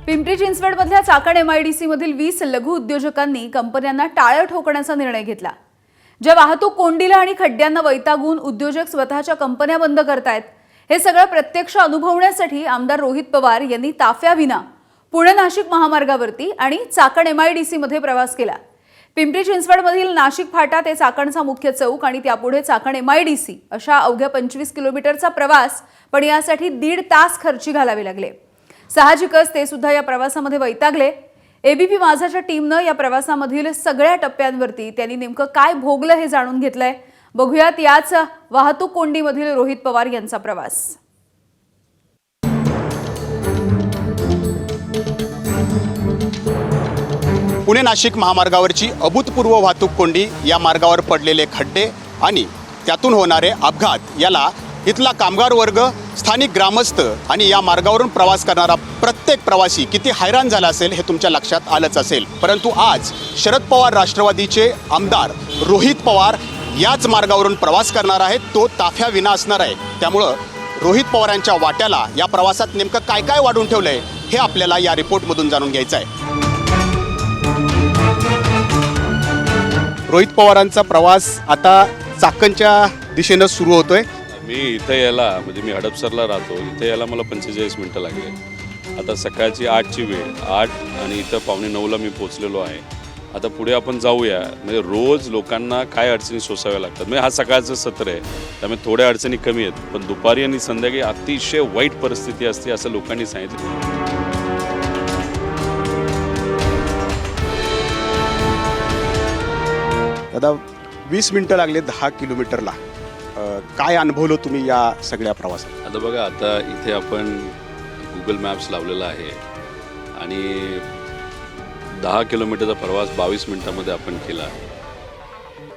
पिंपरी चिंचवडमधल्या चाकण MIDC मधील 20 लघु उद्योजकांनी कंपन्यांना टाळं ठोकण्याचा निर्णय घेतला। ज्या वाहतूक कोंडीला आणि खड्ड्यांना वैतागून उद्योजक स्वतःच्या कंपन्या बंद करतायत, हे सगळं प्रत्यक्ष अनुभवण्यासाठी आमदार रोहित पवार यांनी ताफ्याविना पुणे-नाशिक महामार्गावरती आणि चाकण MIDC मध्ये प्रवास केला। पिंपरी चिंचवडमधील नाशिक फाटा ते चाकणचा मुख्य चौक आणि त्यापुढे चाकण MIDC अशा अवघ्या 25 किलोमीटरचा प्रवास, पण यासाठी 1.5 तास खर्ची घालावे लागले। साहजिकच ते सुद्धा या प्रवासामध्ये वैतागले। ABP माझाच्या टीमनं या प्रवासामधील सगळ्या टप्प्यांवरती त्यांनी नेमकं काय भोगलं हे जाणून घेतलंय। बघूयात याच वाहतूक कोंडीमधील रोहित पवार यांचा प्रवास। पुणे नाशिक महामार्गावरची अभूतपूर्व वाहतूक कोंडी, या मार्गावर पडलेले खड्डे आणि त्यातून होणारे अपघात याला इथला कामगार वर्ग, स्थानिक ग्रामस्थ आणि या मार्गावरून प्रवास करणारा प्रत्येक प्रवासी किती हैराण झाला असेल हे तुमच्या लक्षात आलंच असेल। परंतु आज शरद पवार राष्ट्रवादीचे आमदार रोहित पवार याच मार्गावरून प्रवास करणार आहेत, तो ताफ्याविना असणार आहे। त्यामुळं रोहित पवारांच्या वाट्याला या प्रवासात नेमकं काय काय वाढून ठेवलंय हे आपल्याला या रिपोर्टमधून जाणून घ्यायचं आहे। रोहित पवारांचा प्रवास आता चाकणच्या दिशेनं सुरू होतोय। मी इथे यायला म्हणजे मी हडपसरला राहतो, इथे यायला मला 45 मिनटं लागले। आता सकाळची 8ची वेळ, 8 आणि इथं 8:45ला मी पोचलेलो आहे। आता पुढे आपण जाऊया। म्हणजे रोज लोकांना काय अडचणी सोसाव्या लागतात। म्हणजे हा सकाळचं सत्र आहे, त्यामुळे थोड्या अडचणी कमी आहेत, पण दुपारी आणि संध्याकाळी अतिशय वाईट परिस्थिती असते असं लोकांनी सांगितलं। दादा, 20 मिनटं लागले 10 किलोमीटरला, काय अनुभवलं तुम्ही या सगळ्या प्रवासात? आता बघा, आता इथे आपण गुगल मॅप्स लावलेला आहे आणि 10 किलोमीटरचा प्रवास 22 मिनिटांमध्ये आपण केला।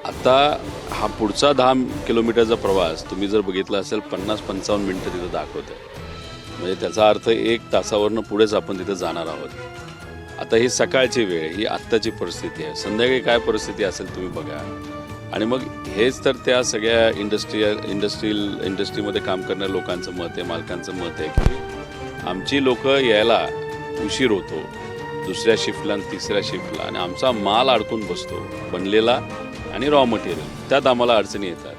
आता हा पुढचा 10 किलोमीटरचा प्रवास तुम्ही जर बघितला असेल 50-55 मिनिटं तिथं दाखवत आहे। म्हणजे त्याचा अर्थ 1 तासावरनं पुढेच आपण तिथं जाणार आहोत। आता ही सकाळची वेळ, ही आत्ताची परिस्थिती आहे। संध्याकाळी काय परिस्थिती असेल तुम्ही बघा। आणि मग हेच तर त्या सगळ्या इंडस्ट्रीमध्ये काम करणाऱ्या लोकांचं मत आहे, मालकांचं मत आहे की आमची लोक यायला उशीर होतो, दुसऱ्या शिफ्टला आणि तिसऱ्या शिफ्टला, आणि आमचा माल अडकून बसतो बनलेला आणि रॉ मटेरियल, त्यात आम्हाला अडचणी येतात।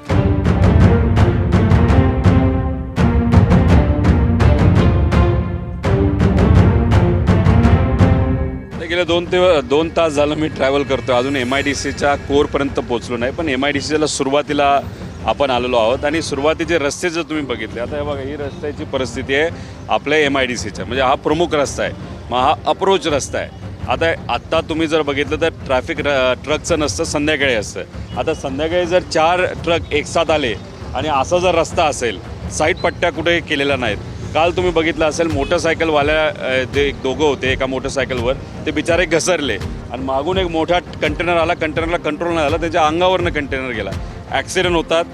गेले 2 तास झालं मी ट्रॅव्हल करतो, अजून MIDCच्या कोरपर्यंत पोहोचलो नाही। पण MIDCला सुरुवातीला आपण आलेलो आहोत आणि सुरुवातीचे रस्ते जर तुम्ही बघितले, आता हे बघा, ही रस्त्याची परिस्थिती आहे आपल्या MIDCच्या। म्हणजे हा प्रमुख रस्ता आहे, मग हा अप्रोच रस्ता आहे। आत्ता तुम्ही जर बघितलं तर ट्रॅफिक ट्रकचं नसतं, संध्याकाळी असतं। आता संध्याकाळी जर 4 ट्रक एकसाथ आले आणि असा जर रस्ता असेल, साईड पट्ट्या कुठे केलेल्या नाहीत। काल तुम्ही बघितलं असेल, मोटरसायकलवाल्या जे 2 होते एका मोटरसायकलवर, ते बिचारे घसरले आणि मागून एक मोठा कंटेनर आला, कंटेनरला कंट्रोल नाही झाला, त्याच्या अंगावरनं कंटेनर गेला। ॲक्सिडेंट होतात,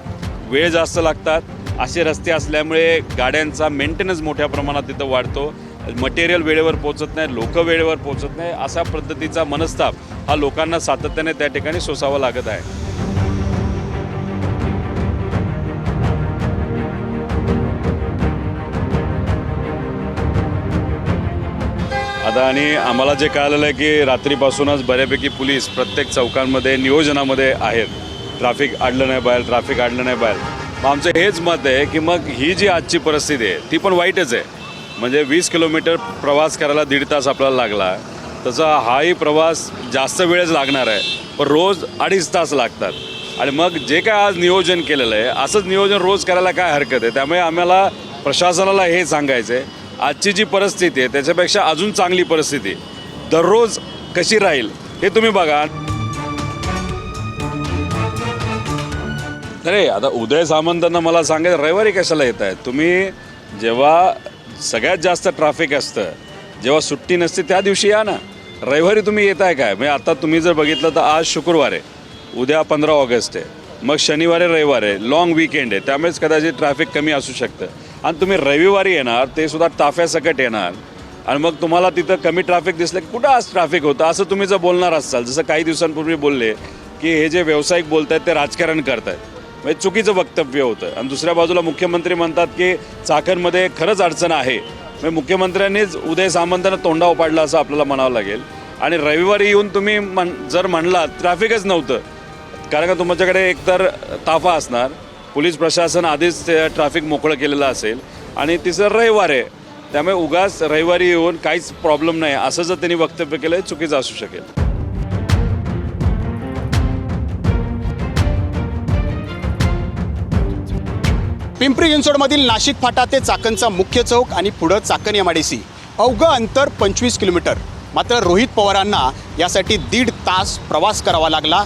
वेळ जास्त लागतात। असे रस्ते असल्यामुळे गाड्यांचा मेंटेनन्स मोठ्या प्रमाणात तिथं वाढतो, मटेरियल वेळेवर पोचत नाही, लोक वेळेवर पोचत नाही। अशा पद्धतीचा मनस्ताप हा लोकांना सातत्याने त्या ठिकाणी सोसावा लागत आहे। आता आणि आम्हाला जे कळालेलं आहे की रात्रीपासूनच बऱ्यापैकी पोलीस प्रत्येक चौकांमध्ये नियोजनामध्ये आहेत, ट्रॅफिक अडलं नाही बाहेर, ट्रॅफिक अडलं नाही बाहेर। मग आमचं हेच मत आहे की मग ही जी आजची परिस्थिती आहे ती पण वाईटच आहे। म्हणजे 20 किलोमीटर प्रवास करायला 1.5 तास आपल्याला लागला, तसा हाही प्रवास जास्त वेळच लागणार आहे, पण रोज 2.5 तास लागतात। आणि मग जे काय आज नियोजन केलेलं आहे, असंच नियोजन रोज करायला काय हरकत आहे? त्यामुळे आम्हाला प्रशासनाला हे सांगायचं आहे, आजची जी परिस्थिती आहे त्याच्यापेक्षा अजून चांगली परिस्थिती दररोज कशी राहील हे तुम्ही बघा। अरे आता उदय सामंतांना मला सांगायचं, रविवारी कशाला येत आहे तुम्ही? जेव्हा सगळ्यात जास्त ट्रॅफिक असतं, जेव्हा सुट्टी नसते त्या दिवशी या ना, रविवारी तुम्ही येत आहे काय? म्हणजे आता तुम्ही जर बघितलं तर आज शुक्रवार आहे, उद्या 15 ऑगस्ट आहे, मग शनिवारी रविवार आहे, लॉंग वीकेंड आहे, त्यामुळेच कदाचित ट्रॅफिक कमी असू शकतं। आणि तुम्ही रविवारी येणार, ते सुद्धा ताफ्यासकट येणार, आणि मग तुम्हाला तिथं कमी ट्रॅफिक दिसलं की कुठं आज ट्रॅफिक होतं असं तुम्ही जर बोलणार असाल, जसं काही दिवसांपूर्वी बोलले की हे जे व्यावसायिक बोलत आहेत ते राजकारण करत आहेत, म्हणजे चुकीचं वक्तव्य होतं। आणि दुसऱ्या बाजूला मुख्यमंत्री म्हणतात की चाकणमध्ये खरंच अडचण आहे, म्हणजे मुख्यमंत्र्यांनीच उदय सामंतांना तोंडा उपाडला असं आपल्याला म्हणावं लागेल. आणि रविवारी येऊन तुम्ही जर म्हणलात ट्रॅफिकच नव्हतं, कारण का तुमच्याकडे एकतर ताफा असणार, पोलीस प्रशासन आधीच ट्रॅफिक मोकळं केलेलं असेल आणि तिसरं रविवार आहे, त्यामुळे उगाच रविवारी येऊन काहीच प्रॉब्लेम नाही असं जर त्यांनी वक्तव्य केलं चुकीचं असू शकेल. पिंपरी चिंचवडमधील नाशिक फाटा ते चाकणचा मुख्य चौक आणि पुढं चाकण MIDC अवघं अंतर 25 किलोमीटर. मात्र रोहित पवारांना यासाठी 1.5 तास प्रवास करावा लागला.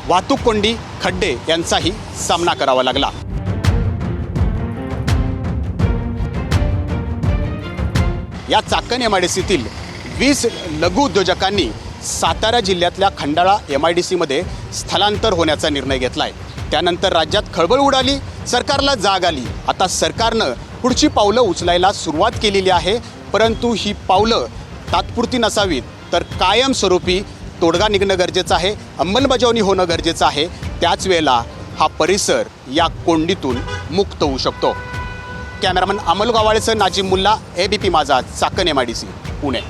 वाहतूक कोंडी, खड्डे यांचाही सामना करावा लागला. या चाकण MIDCतील 20 लघु उद्योजकांनी सातारा जिल्ह्यातल्या खंडाळा MIDCमध्ये स्थलांतर होण्याचा निर्णय घेतला आहे. त्यानंतर राज्यात खळबळ उडाली, सरकारला जाग आली. आता सरकारनं पुढची पावलं उचलायला सुरुवात केलेली आहे, परंतु ही पावलं तात्पुरती नसावीत तर कायमस्वरूपी तोडगा निघणं गरजेचं आहे, अंमलबजावणी होणं गरजेचं आहे. त्याच वेळेला हा परिसर या कोंडीतून मुक्त होऊ शकतो. कॅमेरामन अमोल गावाळेसह नाजिम मुल्ला, ABP माझा, चाकण MIDC, पुणे.